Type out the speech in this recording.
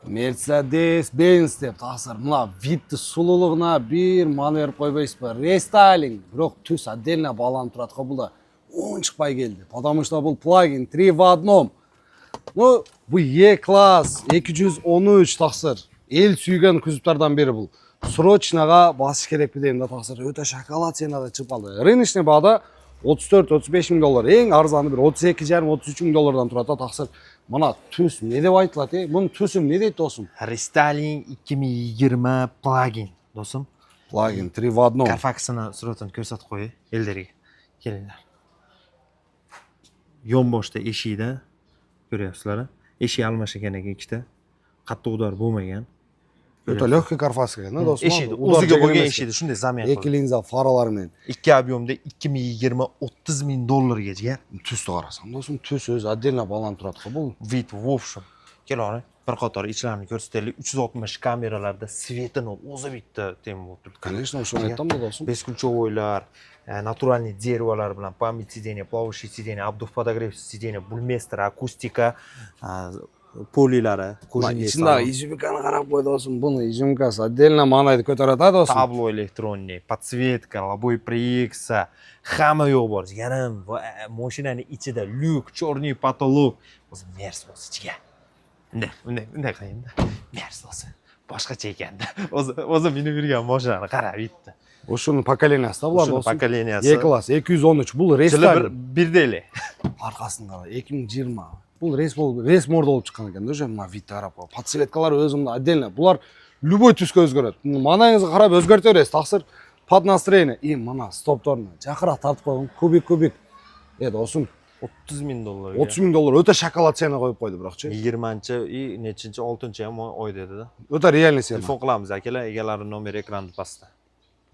Mercedes-Benz deb taqsir. Mına vitni sululuğuna bir mal berip koybaysызбы? Restyling. Biroq tüs отдельно bağlanıp turatqa bu da 10 çıkpay geldi. Потому что bu plugin 3 в одном. Ну, bu E-Class 213 taqsir. El suygan kuzuplardan biri bu. Срочноға басыш керек дейм да тақсыр. Өте шоколад ценада чыгып алды. Рыночный бағда 34-35 мың доллар. Ең арзаны бір 32,5-33 мың доллардан тұрады тақсыр. Мына түс не деп айтылады? Бұның түсім не дейді досым? Restyling 2020 pлагин досым. Pлагин 3 в одном. Carfax'ını suratını ko'rsatib qo'y ellarga. Kelinglar. Yonboshda eshikda ko'ryapsizlar. Eshik almashgan ekan ikkita. Qattiq udar bo'lmagan. Өте легкий Carfax ekan, do'stlar. Eshikda o'ziga bo'lgan eshikda shunday zamin qildi. Ikki linza faralarмен. Ikki объемda 2020 30 ming dollargacha. Түсті қарасаң, do'stim, түс өзі отдельно bağlanып тұрады бұл. Vit в общем. Kelinglar, bir qator ichlarini ko'rsataylik. 360 kameralarda svetini o'zi bitta temib o'tirdi. Конечно, o'shani aytdim da do'stim. Бесключевойlar, натуральный деревоlar bilan память сидения, плавающее сидение, обдув подогрев сидения, бульместер, акустика, полилari, İçindagi izimkani qarab qo'y do'stim. Buni izimkasi отдельно ma'noda ko'taradi do'stim. табло электронный, подсветка, лобовой проекция, hamma yo'q bor. Yana mashinaning ichida lyuk, черный потолок. O'zi mers bo'lsa ichiga. Unday qilganda mers bo'lsa boshqacha ekanda. O'zi minib yurgan mashinani qarab bitta. O'shuni pokoleniyasida bular O'shuni do'stim. pokoleniyasi. E-Class 213 bu restyling. Bir deli. Arkasında 2020. Bu resmord olub chiqqan ekan o'sha mana vit qarab qo'y. Podсветкалар o'zimda отдельно. Bular любой tusga o'zgaradi. Manangizga qarab o'zgartiraverasiz. Taqsir под настроение. Mana stoptorni chaqiraq tortib qo'ydim. Kubik. Do'stim, 30 ming dollar. 30 ming dollar o'ta shokolad sena qo'yib qo'ydi biroqchi. 20-chi, nechinchi, 6-chi ham oy dedi-da. O'ta realniy sena. Telefon qilamiz akalar, egalari nomeri ekranda pastda.